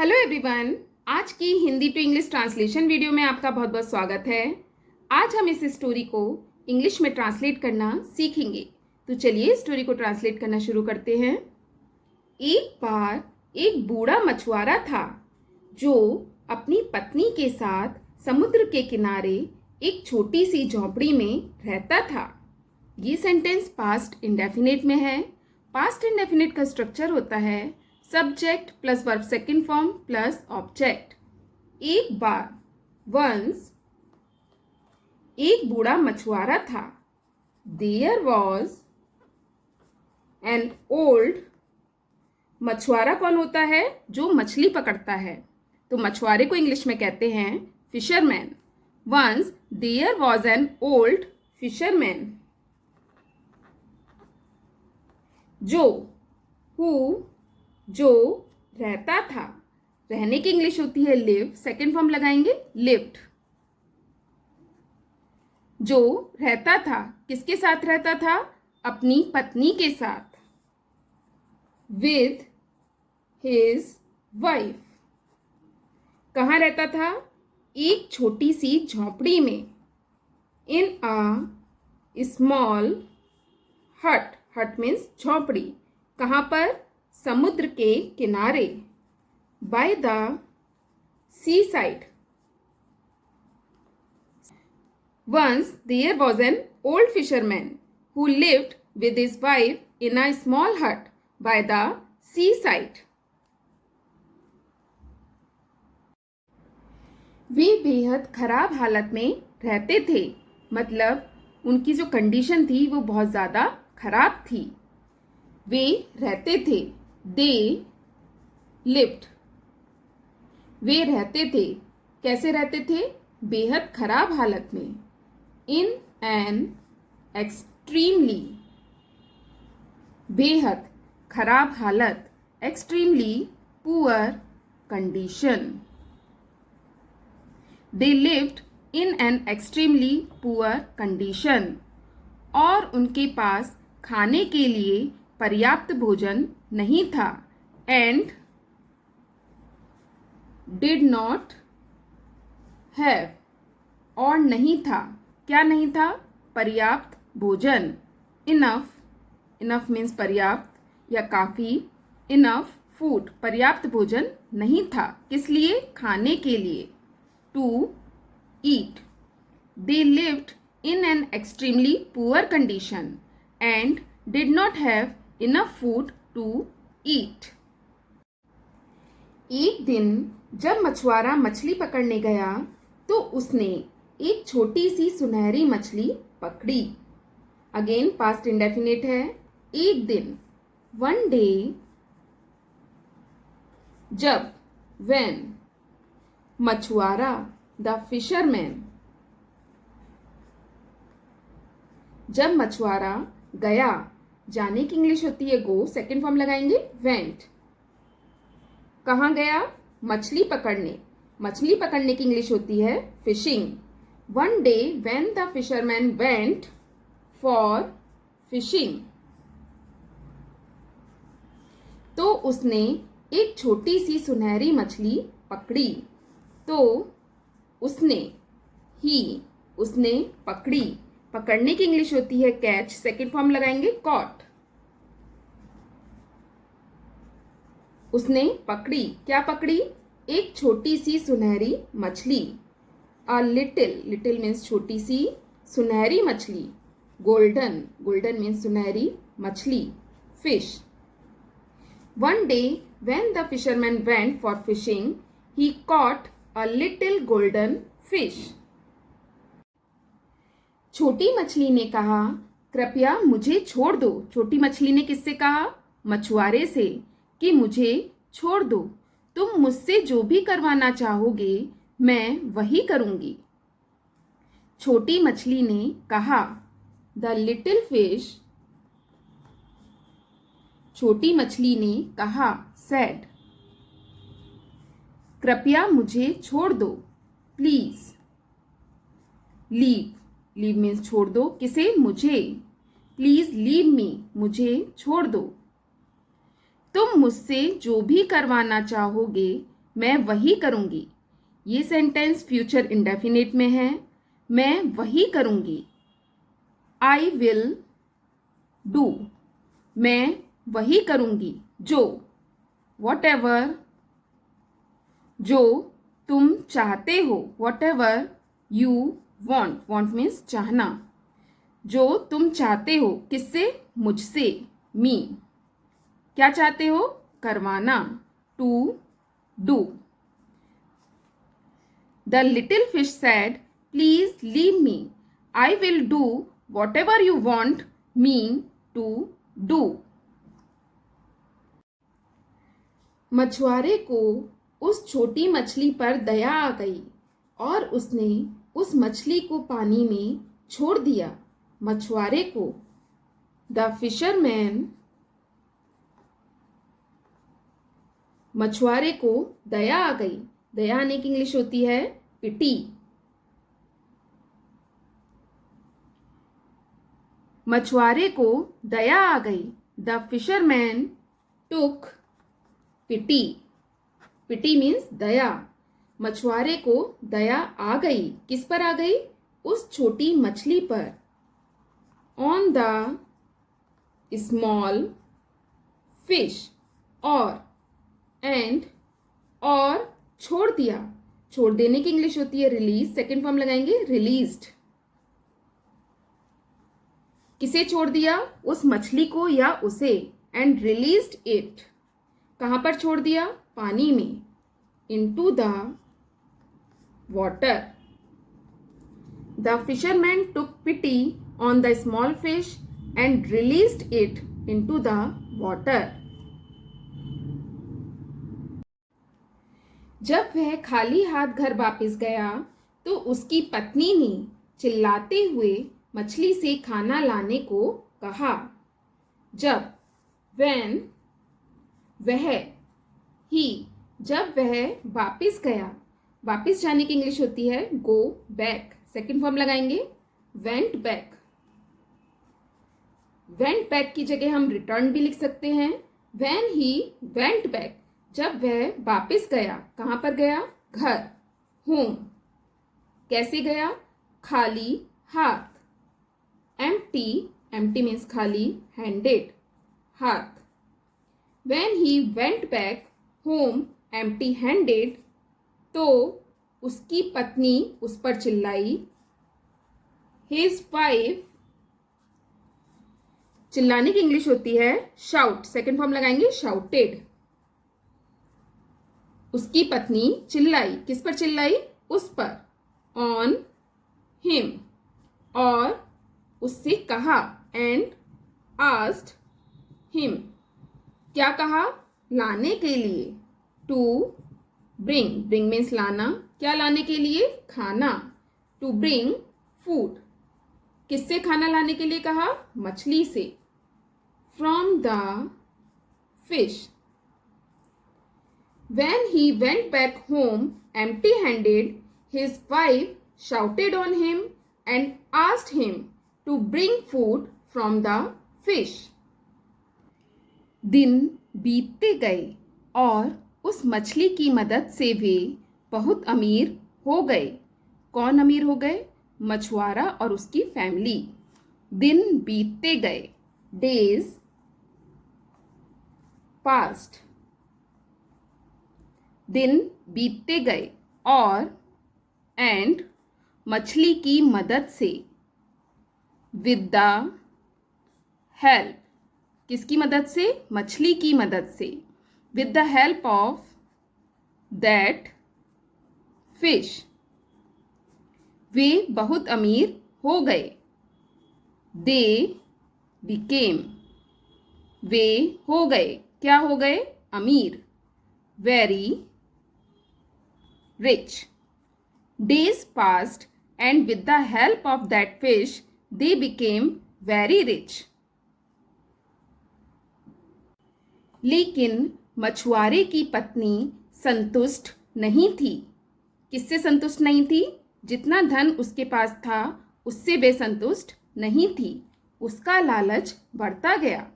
Hello everyone, आज की Hindi to English translation video में आपका बहुत बहुत स्वागत है। आज हम इस स्टोरी को इंग्लिश में ट्रांसलेट करना सीखेंगे। तो चलिए स्टोरी को ट्रांसलेट करना शुरू करते हैं। एक बार एक बूढ़ा मछुआरा था जो अपनी पत्नी के साथ समुद्र के किनारे एक छोटी सी झोंपड़ी में रहता था। ये सेंटेंस पास्ट इंडेफिनिट में है। पास्ट इंडेफिनिट का स्ट्रक्चर होता है subject plus verb second form plus object. एक बार, वंस, एक बूढ़ा मछुआरा था। देयर वॉज एन ओल्ड, मछुआरा कौन होता है? जो मछली पकड़ता है। तो मछुआरे को इंग्लिश में कहते हैं fisherman. Once there was an old fisherman जो, हु, जो रहता था। रहने की इंग्लिश होती है लिव, सेकेंड फॉर्म लगाएंगे लिव्ड। जो रहता था, किसके साथ रहता था? अपनी पत्नी के साथ। With his wife. कहाँ रहता था? एक छोटी सी झोंपड़ी में। इन अ स्मॉल हट, हट मीन्स झोंपड़ी। कहाँ पर? समुद्र के किनारे। By the sea side. Once there was an old fisherman who lived with his wife in a small hut by the sea side. वे बेहद खराब हालत में रहते थे, मतलब उनकी जो कंडीशन थी वो बहुत ज़्यादा खराब थी। वे रहते थे, दे लिव्ड। वे रहते थे, कैसे रहते थे? बेहद खराब हालत में। इन एन एक्सट्रीमली, बेहद खराब हालत, extremely poor condition. They lived in an extremely poor condition. और उनके पास खाने के लिए पर्याप्त भोजन नहीं था। एंड डिड नॉट हैव, और नहीं था, क्या नहीं था? पर्याप्त भोजन। इनफ, इनफ मीन्स पर्याप्त या काफ़ी। इनफ फूड, पर्याप्त भोजन नहीं था। किस लिए? खाने के लिए। To eat. They lived in an extremely poor condition and did not have enough food to eat. एक दिन जब मछुआरा मछली पकड़ने गया तो उसने एक छोटी सी सुनहरी मछली पकड़ी। अगेन पास्ट इंडेफिनिट है। एक दिन, वन डे। जब, when, मछुआरा, द फिशरमैन। जब मछुआरा गया, जाने की इंग्लिश होती है गो, सेकेंड फॉर्म लगाएंगे वेंट। कहाँ गया? मछली पकड़ने। मछली पकड़ने की इंग्लिश होती है fishing. One day when the fisherman went for fishing. तो उसने एक छोटी सी सुनहरी मछली पकड़ी। तो उसने, ही, उसने पकड़ी। पकड़ने की इंग्लिश होती है कैच, सेकेंड फॉर्म लगाएंगे कॉट। उसने पकड़ी, क्या पकड़ी? एक छोटी सी सुनहरी मछली। अ लिटिल, लिटिल मीन्स छोटी सी, सुनहरी मछली। गोल्डन, गोल्डन मीन्स सुनहरी मछली। Fish. One day when the fisherman went for fishing he caught a little golden fish. छोटी मछली ने कहा, कृपया मुझे छोड़ दो। छोटी मछली ने किससे कहा? मछुआरे से, कि मुझे छोड़ दो। तुम मुझसे जो भी करवाना चाहोगे मैं वही करूंगी। छोटी मछली ने कहा, द लिटिल फिश, छोटी मछली ने कहा, सेड, कृपया मुझे छोड़ दो। प्लीज, लीव, लीव मीन्स छोड़ दो। किसे? मुझे। प्लीज लीव मी, मुझे छोड़ दो। तुम मुझसे जो भी करवाना चाहोगे मैं वही करूँगी। ये सेंटेंस फ्यूचर इंडेफिनिट में है। मैं वही करूँगी। आई विल डू। मैं वही करूँगी जो, वॉट एवर, जो तुम चाहते हो, what ever you want, want means चाहना, जो तुम चाहते हो, किससे, मुझसे, मी। क्या चाहते हो, करवाना, to do. The little fish said, please leave me, I will do whatever you want me to do. मछुआरे को उस छोटी मछली पर दया आ गई और उसने उस मछली को पानी में छोड़ दिया। मछुआरे को, द फिशरमैन, मछुआरे को दया आ गई। दया आने की इंग्लिश होती है पिटी। मछुआरे को दया आ गई। The fisherman took pity. Pity means दया। मछुआरे को दया आ गई। किस पर आ गई, उस छोटी मछली पर। ऑन द स्मॉल फिश, और, एंड, और छोड़ दिया। छोड़ देने की इंग्लिश होती है रिलीज। सेकेंड फॉर्म लगाएंगे रिलीज्ड। किसे छोड़ दिया, उस मछली को या उसे। एंड रिलीज्ड इट, कहां पर छोड़ दिया, पानी में। Into the water. The fisherman took pity on the small fish and released it into the water. जब वह खाली हाथ घर वापस गया तो उसकी पत्नी ने चिल्लाते हुए मछली से खाना लाने को कहा। जब, when, वह, ही, जब वह वापस गया। वापस जाने की इंग्लिश होती है गो बैक। सेकेंड फॉर्म लगाएंगे वेंट बैक। वेंट बैक की जगह हम रिटर्न भी लिख सकते हैं। when he went back, जब वह वापस गया। कहां पर गया, घर, होम। कैसे गया, खाली हाथ। एम्प्टी, एम्प्टी मीन्स खाली, हैंडेड, हाथ। when he went back home empty handed, तो उसकी पत्नी उस पर चिल्लाई। his wife, चिल्लाने की इंग्लिश होती है शाउट। सेकेंड फॉर्म लगाएंगे शाउटेड। उसकी पत्नी चिल्लाई। किस पर चिल्लाई, उस पर। ऑन हिम, और उससे कहा। एंड आस्क्ड हिम, क्या कहा, लाने के लिए। टू ब्रिंग, ब्रिंग मीन्स लाना। क्या लाने के लिए, खाना। टू ब्रिंग फूड, किससे खाना लाने के लिए कहा, मछली से। From the fish. When he went back home empty-handed, his wife shouted on him and asked him to bring food from the fish. दिन बीतते गए और उस मछली की मदद से वे बहुत अमीर हो गए। कौन अमीर हो गए, मछुआरा और उसकी फैमिली। दिन बीतते गए, डेज पास्ट। दिन बीतते गए और, एंड, मछली की मदद से। विद द हेल्प, किसकी मदद से, मछली की मदद से। With the help of that fish, वे बहुत अमीर हो गए। दे बिकेम, वे हो गए। क्या हो गए, अमीर। Very rich. Days passed and with the help of that fish they became very rich. लेकिन मछुआरे की पत्नी संतुष्ट नहीं थी। किससे संतुष्ट नहीं थी, जितना धन उसके पास था उससे वे संतुष्ट नहीं थी। उसका लालच बढ़ता गया।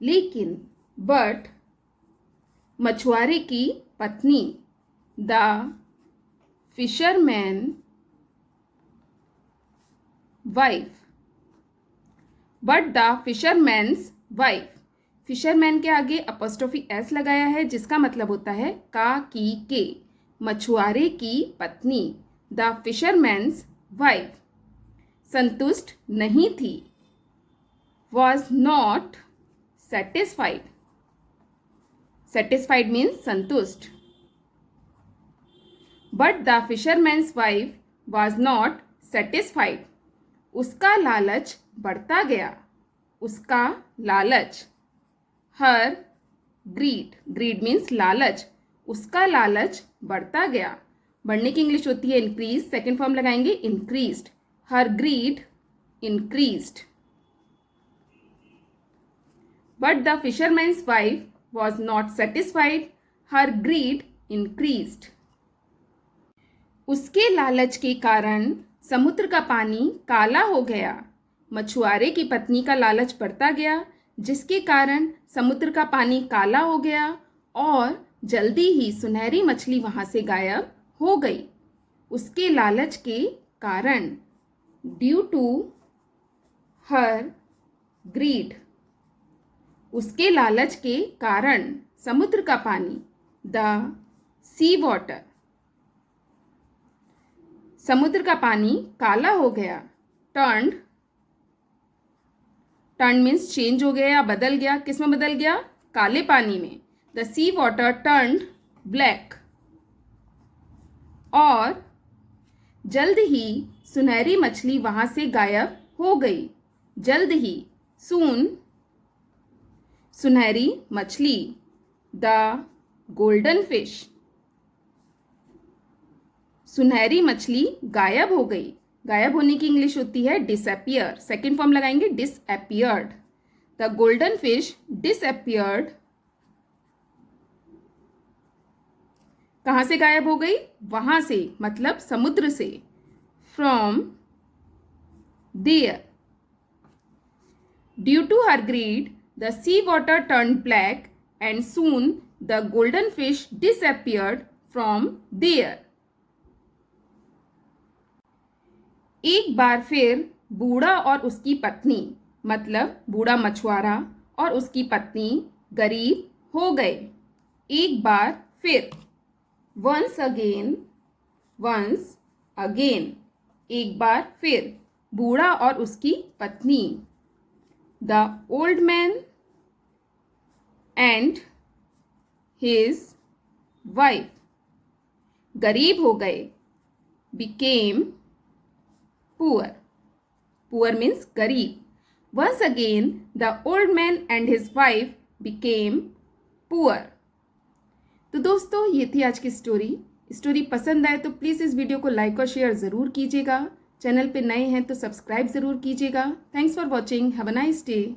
लेकिन बट, मछुआरे की पत्नी, the fisherman wife, but the fisherman's wife, fisherman के आगे अपोस्ट्रोफी एस लगाया है जिसका मतलब होता है का की के, मछुआरे की पत्नी, द फिशरमैन्स वाइफ संतुष्ट नहीं थी, was not satisfied, satisfied means संतुष्ट, but the fisherman's wife was not satisfied, उसका लालच बढ़ता गया, उसका लालच, हर ग्रीड, ग्रीड मीन्स लालच, उसका लालच बढ़ता गया, बढ़ने की इंग्लिश होती है इंक्रीज, सेकेंड फॉर्म लगाएंगे increased, her greed increased, but the fisherman's wife was not satisfied, her greed increased, उसके लालच के कारण समुद्र का पानी काला हो गया, मछुआरे की पत्नी का लालच बढ़ता गया जिसके कारण समुद्र का पानी काला हो गया और जल्दी ही सुनहरी मछली वहां से गायब हो गई, उसके लालच के कारण, ड्यू टू हर ग्रीड, उसके लालच के कारण समुद्र का पानी, द सी वाटर, समुद्र का पानी काला हो गया, टर्न्ड, टर्न मीन्स चेंज हो गया या बदल गया, किस में बदल गया, काले पानी में, the sea water turned black, और जल्द ही सुनहरी मछली वहां से गायब हो गई, जल्द ही, सून, सुनहरी मछली, द गोल्डन फिश, सुनहरी मछली गायब हो गई, गायब होने की इंग्लिश होती है डिसअपियर, सेकेंड फॉर्म लगाएंगे disappeared, the golden fish disappeared, कहां से गायब हो गई, वहां से मतलब समुद्र से, from there, due to her greed the sea water turn black and soon the golden fish disappeared from there, एक बार फिर बूढ़ा और उसकी पत्नी, मतलब बूढ़ा मछुआरा और उसकी पत्नी गरीब हो गए, एक बार फिर, वंस अगेन, वंस अगेन, एक बार फिर, बूढ़ा और उसकी पत्नी, the old man and his wife, गरीब हो गए, बिकेम पुअर, पुअर मीन्स गरीब, once again the old man and his wife became poor. तो दोस्तों ये थी आज की स्टोरी पसंद आए तो प्लीज़ इस वीडियो को लाइक और शेयर ज़रूर कीजिएगा, चैनल पे नए हैं तो सब्सक्राइब ज़रूर कीजिएगा। Thanks for watching, have a nice day.